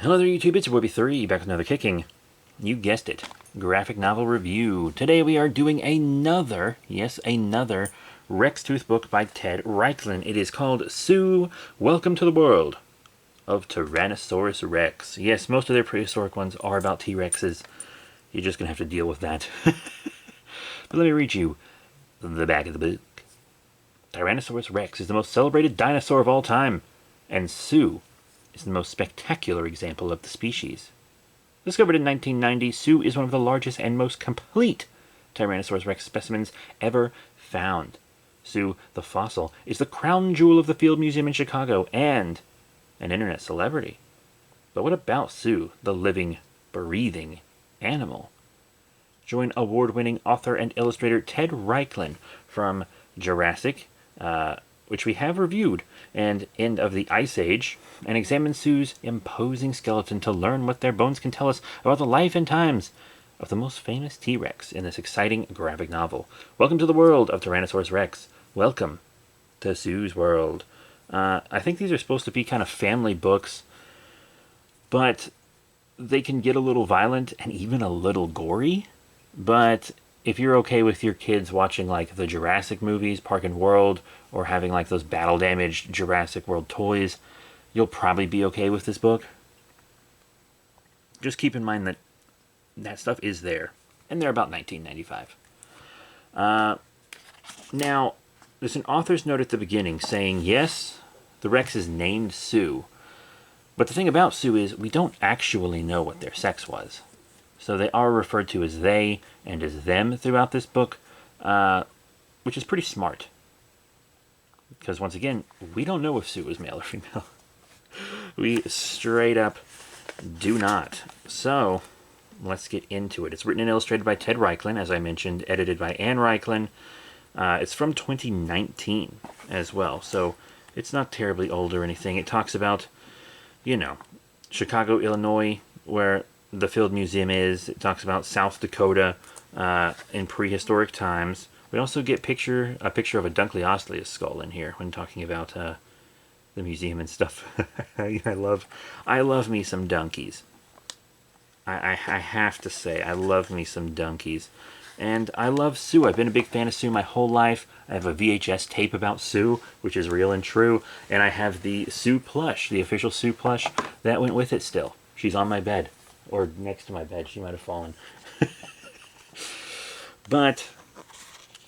Hello there YouTube, it's your boy B3, back with another kicking, you guessed it, graphic novel review. Today we are doing another, yes, another REXTOOTH book by Ted Reiklin. It is called Sue, Welcome to the World of Tyrannosaurus Rex. Yes, most of their prehistoric ones are about T-Rexes. You're just going to have to deal with that. But let me read you the back of the book. Tyrannosaurus Rex is the most celebrated dinosaur of all time, and Sue is the most spectacular example of the species. Discovered in 1990, Sue is one of the largest and most complete Tyrannosaurus Rex specimens ever found. Sue, the fossil, is the crown jewel of the Field Museum in Chicago and an internet celebrity. But what about Sue, the living, breathing animal? Join award-winning author and illustrator Ted Reiklin from Jurassic, which we have reviewed, and End of the Ice Age, and examine Sue's imposing skeleton to learn what their bones can tell us about the life and times of the most famous T-Rex in this exciting graphic novel. Welcome to the world of Tyrannosaurus Rex. Welcome to Sue's world. I think these are supposed to be kind of family books, but they can get a little violent and even a little gory. But if you're okay with your kids watching like the Jurassic movies, Park and World, or having like those battle-damaged Jurassic World toys, you'll probably be okay with this book. Just keep in mind that that stuff is there, and they're about $19.95. Now, there's an author's note at the beginning saying, yes, the Rex is named Sue, but the thing about Sue is we don't actually know what their sex was. So they are referred to as they and as them throughout this book, which is pretty smart. Because once again, we don't know if Sue is male or female. We straight up do not. So, let's get into it. It's written and illustrated by Ted Reiklin, as I mentioned, edited by Anne Reiklin. It's from 2019 as well, so it's not terribly old or anything. It talks about, you know, Chicago, Illinois, where the Field Museum is. It talks about South Dakota in prehistoric times. We also get a picture of a Dunkleosteus skull in here when talking about the museum and stuff. I love me some donkeys. I have to say, I love me some donkeys. And I love Sue. I've been a big fan of Sue my whole life. I have a VHS tape about Sue, which is real and true. And I have the Sue plush, the official Sue plush, that went with it still. She's on my bed. Or next to my bed. She might have fallen. But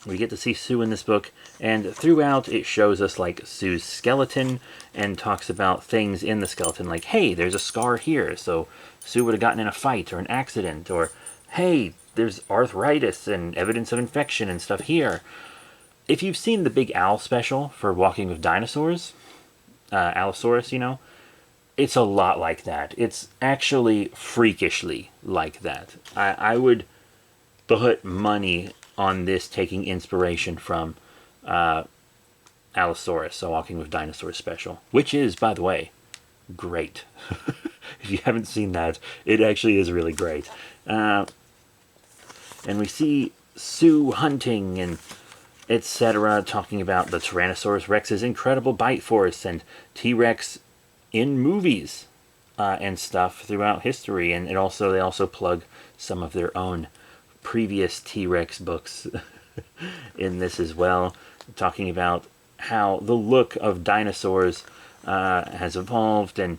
we get to see Sue in this book, and throughout it shows us like Sue's skeleton and talks about things in the skeleton, like, hey, there's a scar here, so Sue would have gotten in a fight or an accident, or hey, there's arthritis and evidence of infection and stuff here. If you've seen the Big Al special for Walking with Dinosaurs, Allosaurus, you know, it's a lot like that. It's actually freakishly like that. I would put money on this taking inspiration from Allosaurus, so Walking with Dinosaurs special, which is, by the way, great. If you haven't seen that, it actually is really great. And we see Sue hunting and etc., talking about the Tyrannosaurus Rex's incredible bite force and T-Rex in movies and stuff throughout history, and they also plug some of their own previous T-Rex books in this as well, talking about how the look of dinosaurs has evolved, and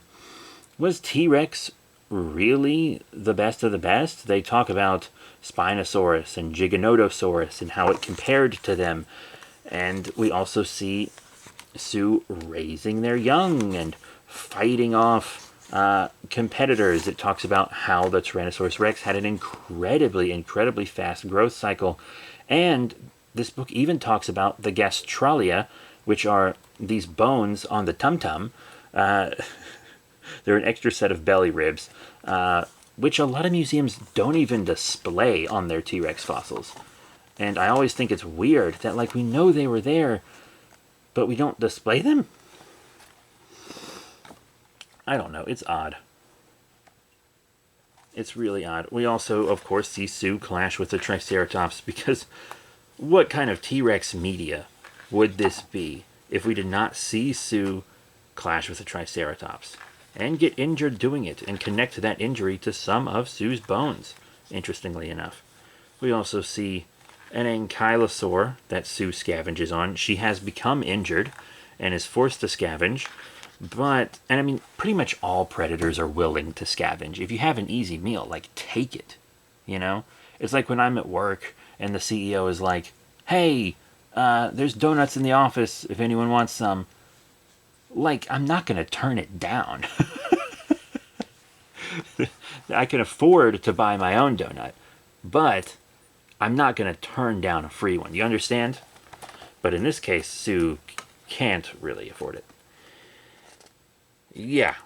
was T-Rex really the best of the best? They talk about Spinosaurus and Giganotosaurus and how it compared to them, and we also see Sue raising their young and fighting off competitors. It talks about how the Tyrannosaurus Rex had an incredibly fast growth cycle. And this book even talks about the gastralia, which are these bones on the tum-tum. They're an extra set of belly ribs, which a lot of museums don't even display on their T-Rex fossils. And I always think it's weird that, like, we know they were there, but we don't display them? I don't know. It's odd. It's really odd. We also, of course, see Sue clash with the Triceratops, because what kind of T-Rex media would this be if we did not see Sue clash with the Triceratops? and get injured doing it and connect that injury to some of Sue's bones, interestingly enough. We also see an ankylosaur that Sue scavenges on. She has become injured and is forced to scavenge. But, and I mean, pretty much all predators are willing to scavenge. If you have an easy meal, like, take it, you know? It's like when I'm at work and the CEO is like, hey, there's donuts in the office if anyone wants some. Like, I'm not going to turn it down. I can afford to buy my own donut, but I'm not going to turn down a free one. You understand? But in this case, Sue can't really afford it. Yeah,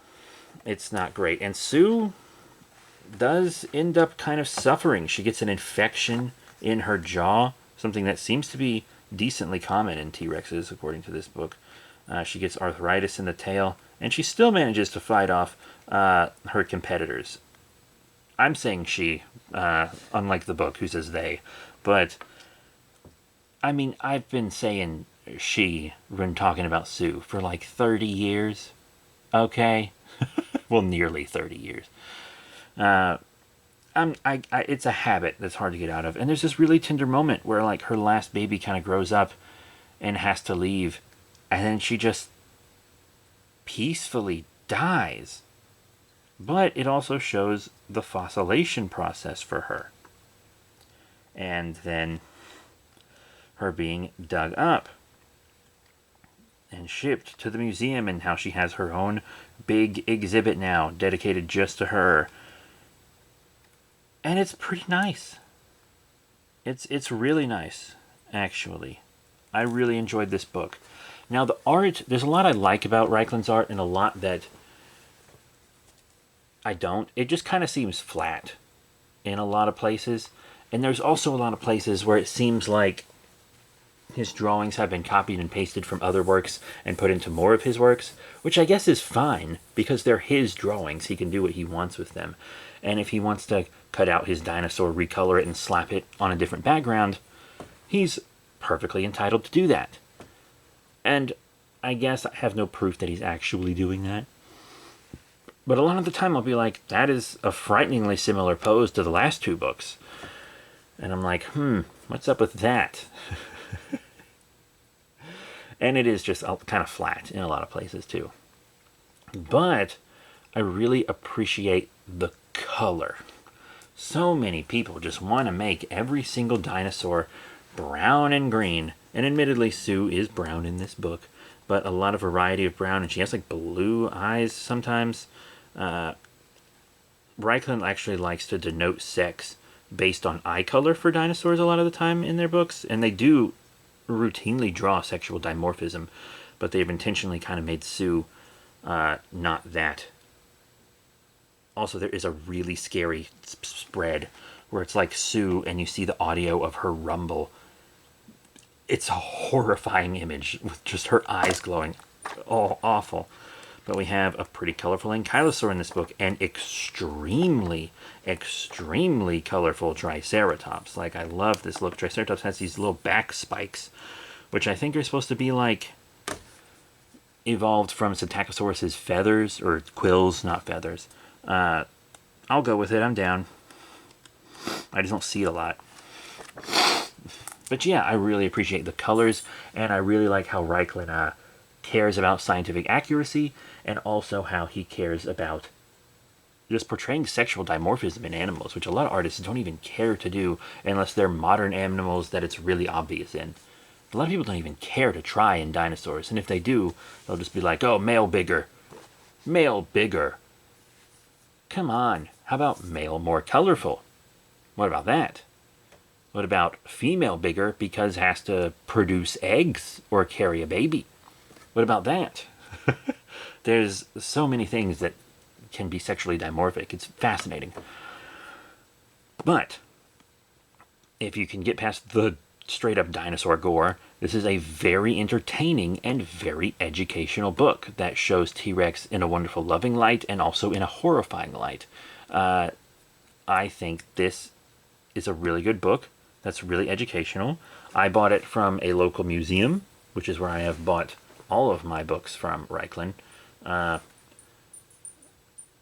it's not great. And Sue does end up kind of suffering. She gets an infection in her jaw, something that seems to be decently common in T-Rexes, according to this book. She gets arthritis in the tail, and she still manages to fight off her competitors. I'm saying she, unlike the book, who says they. But, I mean, I've been saying she when talking about Sue for like 30 years. Okay? Well, nearly 30 years. It's a habit that's hard to get out of. And there's this really tender moment where, like, her last baby kind of grows up and has to leave. And then she just peacefully dies. But it also shows the fossilization process for her. And then her being dug up and shipped to the museum, and how she has her own big exhibit now dedicated just to her. And it's pretty nice. It's really nice, actually. I really enjoyed this book. Now, the art, there's a lot I like about Reichlin's art and a lot that I don't. It just kind of seems flat in a lot of places. And there's also a lot of places where it seems like his drawings have been copied and pasted from other works and put into more of his works, which I guess is fine because they're his drawings. He can do what he wants with them. And if he wants to cut out his dinosaur, recolor it, and slap it on a different background, he's perfectly entitled to do that. And I guess I have no proof that he's actually doing that. But a lot of the time I'll be like, that is a frighteningly similar pose to the last two books. And I'm like, what's up with that? And it is just kind of flat in a lot of places too. But I really appreciate the color. So many people just want to make every single dinosaur brown and green. And admittedly, Sue is brown in this book, but a lot of variety of brown, and she has like blue eyes sometimes. Reichland actually likes to denote sex based on eye color for dinosaurs a lot of the time in their books, and they do routinely draw sexual dimorphism, but they've intentionally kind of made Sue not that. Also, there is a really scary spread where it's like Sue and you see the audio of her rumble. It's a horrifying image with just her eyes glowing. Oh, awful. But we have a pretty colorful ankylosaur in this book, and extremely, extremely colorful Triceratops. Like, I love this look. Triceratops has these little back spikes, which I think are supposed to be like evolved from Psittacosaurus's feathers, or quills, not feathers. I'll go with it. I'm down. I just don't see it a lot. But yeah, I really appreciate the colors, and I really like how Reichland cares about scientific accuracy, and also how he cares about just portraying sexual dimorphism in animals, which a lot of artists don't even care to do unless they're modern animals that it's really obvious in. A lot of people don't even care to try in dinosaurs, and if they do, they'll just be like, oh, male bigger. Male bigger. Come on, how about male more colorful? What about that? What about female bigger because it has to produce eggs or carry a baby? What about that? There's so many things that can be sexually dimorphic. It's fascinating. But if you can get past the straight-up dinosaur gore, this is a very entertaining and very educational book that shows T-Rex in a wonderful, loving light and also in a horrifying light. I think this is a really good book that's really educational. I bought it from a local museum, which is where I have bought all of my books from Reichland.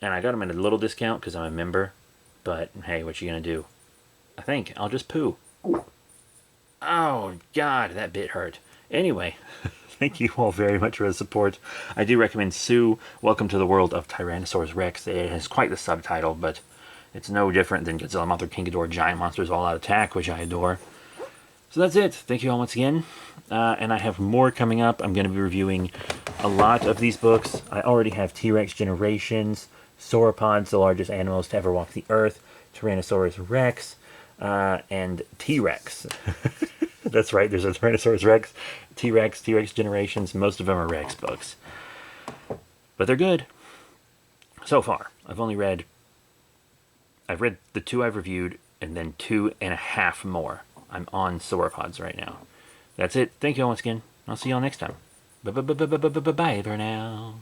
And I got them at a little discount because I'm a member. But hey, what you gonna do? I think I'll just poo. Oh, God, that bit hurt. Anyway, thank you all very much for the support. I do recommend Sue, Welcome to the World of Tyrannosaurus Rex. It has quite the subtitle, but it's no different than Godzilla, Mothra, King Ghidorah, Giant Monsters All Out Attack, which I adore. So that's it. Thank you all once again. And I have more coming up. I'm going to be reviewing a lot of these books. I already have T-Rex Generations, Sauropods, the largest animals to ever walk the earth, Tyrannosaurus Rex, and T-Rex. That's right, there's a Tyrannosaurus Rex, T-Rex, T-Rex Generations. Most of them are Rex books. But they're good. So far, I've read the 2 I've reviewed, and then 2.5 more. I'm on sauropods right now. That's it. Thank you all once again. I'll see you all next time. Bye for now.